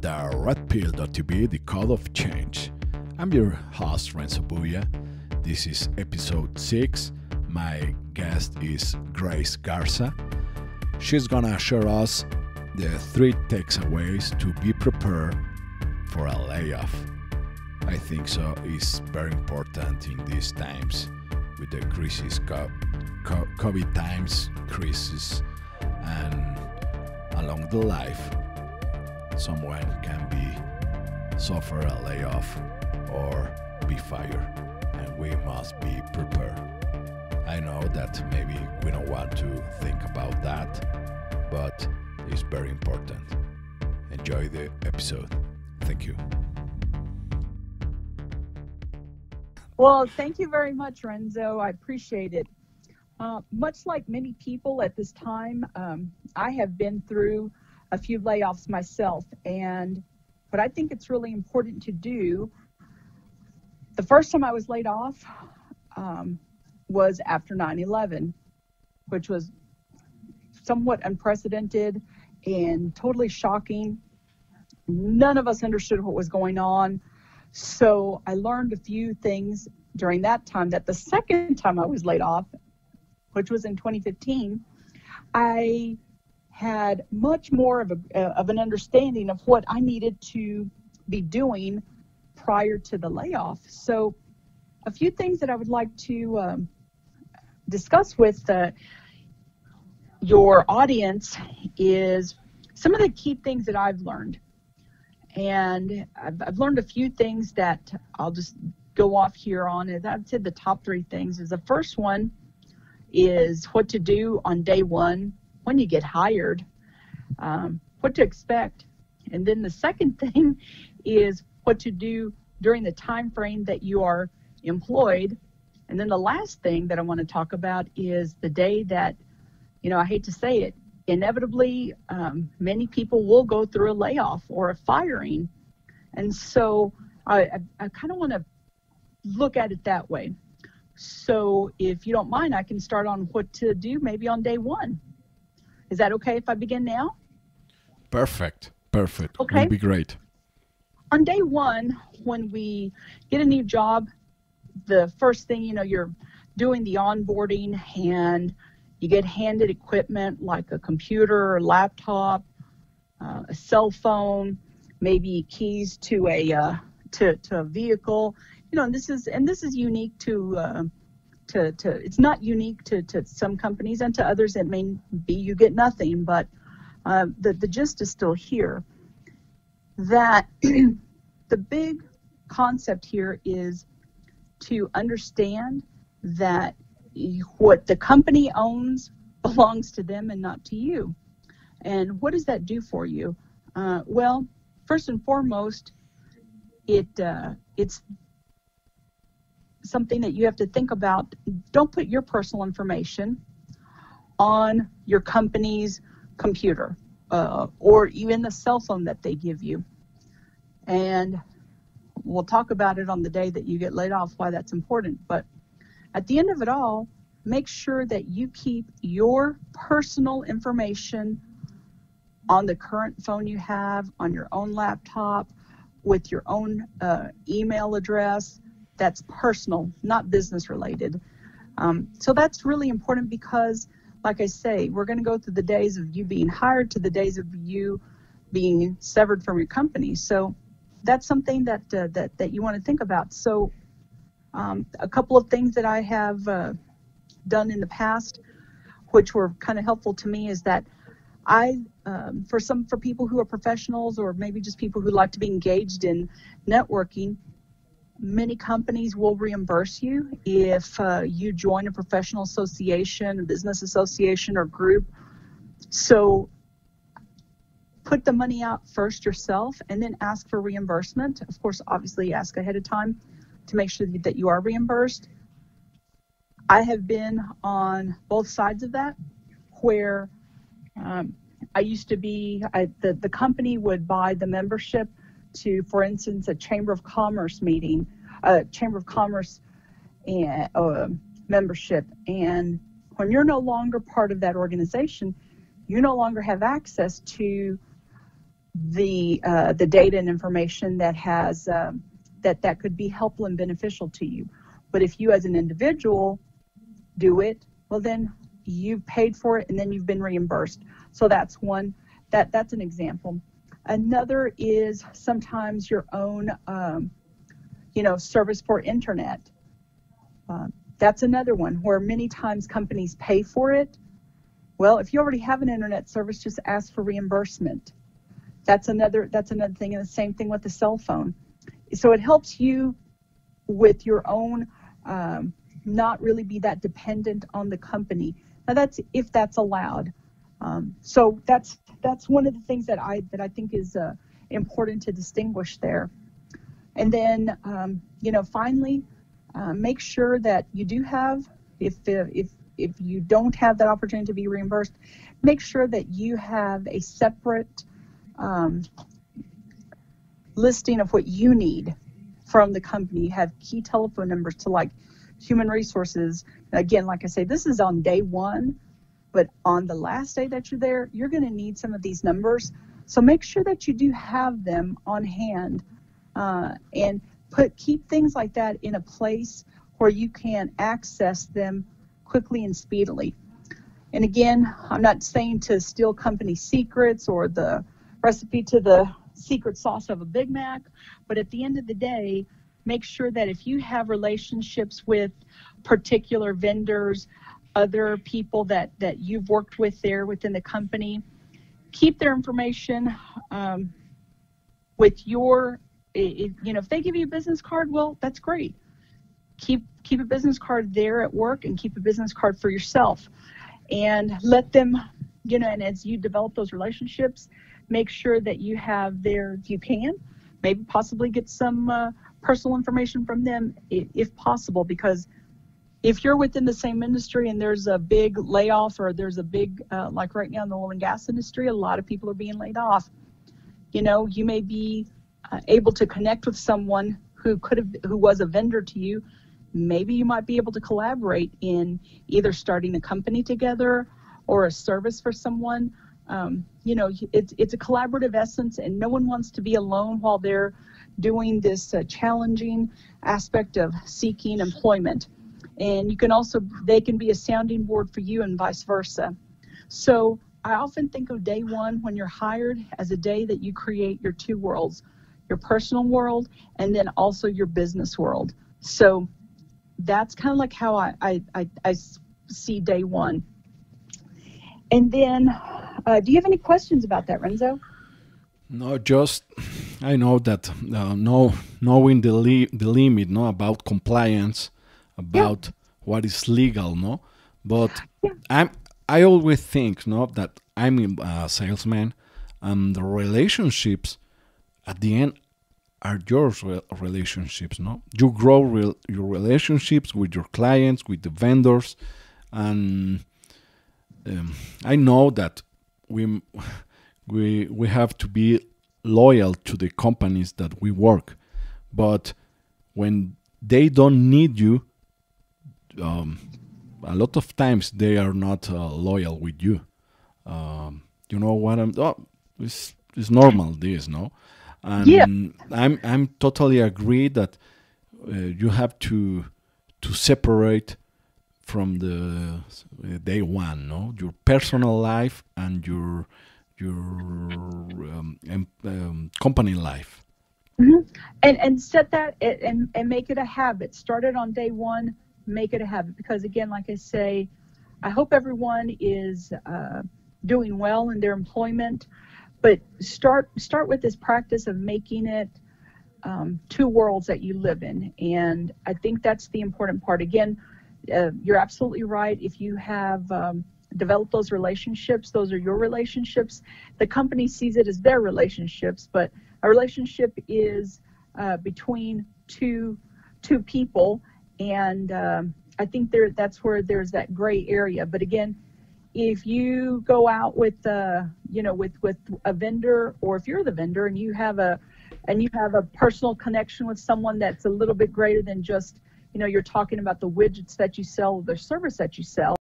the Red Pill.tv, the code of change. I'm your host, Renzo Buya. This is episode 6. My guest is Grace Garza. She's gonna share us the 3 takeaways to be prepared for a layoff. I think so is very important in these times with the crisis, COVID times, crisis, and along the life, someone can suffer a layoff or be fired, and we must be prepared. I know that maybe we don't want to think about that, but it's very important. Enjoy the episode. Thank you. Well, thank you very much, Renzo. I appreciate it. Much like many people at this time, I have been through a few layoffs myself, and what I think it's really important to do, the first time I was laid off was after 9/11, which was somewhat unprecedented and totally shocking. None of us understood what was going on. So I learned a few things during that time that the second time I was laid off, which was in 2015, I had much more of an understanding of what I needed to be doing prior to the layoff. So a few things that I would like to discuss with your audience is some of the key things that I've learned. And I've learned a few things that I'll just go off here on. As I've said, the top 3 things is the first one is what to do on day 1 when you get hired, what to expect. And then the second thing is what to do during the time frame that you are employed. And then the last thing that I want to talk about is the day that, I hate to say it, inevitably, many people will go through a layoff or a firing. And so I kind of want to look at it that way. So if you don't mind, I can start on what to do maybe on day 1. Is that okay if I begin now? Perfect. Okay. It'll be great. On day 1, when we get a new job, the first thing, you're doing the onboarding and you get handed equipment like a computer or laptop, a cell phone, maybe keys to a vehicle. And this is unique to it's not unique to some companies, and to others it may be you get nothing. But the gist is still here. That the big concept here is to understand that what the company owns belongs to them and not to you. And what does that do for you? Well, first and foremost, it's something that you have to think about. Don't put your personal information on your company's computer or even the cell phone that they give you. And we'll talk about it on the day that you get laid off, why that's important. But at the end of it all, make sure that you keep your personal information on the current phone you have, on your own laptop, with your own email address. That's personal, not business related. So that's really important because, like I say, we're going to go through the days of you being hired to the days of you being severed from your company. So that's something that you want to think about. So a couple of things that I have done in the past, which were kind of helpful to me, is that for people who are professionals or maybe just people who like to be engaged in networking, many companies will reimburse you if you join a professional association, a business association or group. So put the money out first yourself and then ask for reimbursement. Of course, obviously ask ahead of time to make sure that you are reimbursed. I have been on both sides of that, where I used to be, the company would buy the membership to, for instance, a Chamber of Commerce meeting, a Chamber of Commerce membership. And when you're no longer part of that organization, you no longer have access to the data and information that has that could be helpful and beneficial to you. But if you as an individual do it, well then you've paid for it and then you've been reimbursed. So that's one, that's an example. Another is sometimes your own service for internet. That's another one where many times companies pay for it. Well, if you already have an internet service, just ask for reimbursement. That's another thing, and the same thing with the cell phone. So it helps you with your own, not really be that dependent on the company. Now that's if that's allowed. So that's one of the things that I think is important to distinguish there. And then finally, make sure that you do have, if you don't have that opportunity to be reimbursed, make sure that you have a separate listing of what you need from the company. You have key telephone numbers to like human resources. Again, like I say, this is on day one, but on the last day that you're there, you're going to need some of these numbers. So make sure that you do have them on hand, and keep things like that in a place where you can access them quickly and speedily. And again, I'm not saying to steal company secrets or the recipe to the secret sauce of a Big Mac, but at the end of the day, make sure that if you have relationships with particular vendors, other people that you've worked with there within the company, keep their information with your, if they give you a business card, well, that's great. Keep a business card there at work and keep a business card for yourself, and let them, and as you develop those relationships, make sure that you have if you can, maybe possibly get some personal information from them if possible, because if you're within the same industry and there's a big layoff, or there's a big, like right now in the oil and gas industry, a lot of people are being laid off. You may be able to connect with someone who was a vendor to you. Maybe you might be able to collaborate in either starting a company together or a service for someone. It's a collaborative essence, and no one wants to be alone while they're doing this challenging aspect of seeking employment. And they can be a sounding board for you and vice versa. So I often think of day one when you're hired as a day that you create your two worlds, your personal world and then also your business world. So that's kind of like how I see day one. And then, do you have any questions about that, Renzo? No, just I know that knowing the limit, no, about compliance, about what is legal, no, but I always think, no, that I'm a salesman, and the relationships at the end are your relationships, no. You grow your relationships with your clients, with the vendors, and I know that we have to be loyal to the companies that we work, but when they don't need you, a lot of times they are not loyal with you. You know what it's normal, this, no? And I'm totally agree that you have to separate from the day one, no, your personal life and your company life. Mm-hmm. And set that and make it a habit. Start it on day one. Make it a habit, because again, like I say, I hope everyone is doing well in their employment. But start with this practice of making it two worlds that you live in. And I think that's the important part. Again, you're absolutely right. If you have developed those relationships, those are your relationships. The company sees it as their relationships, but a relationship is between two people. And I think that's where there's that gray area. But again, if you go out with with a vendor, or if you're the vendor and you have a personal connection with someone that's a little bit greater than just, you're talking about the widgets that you sell or the service that you sell,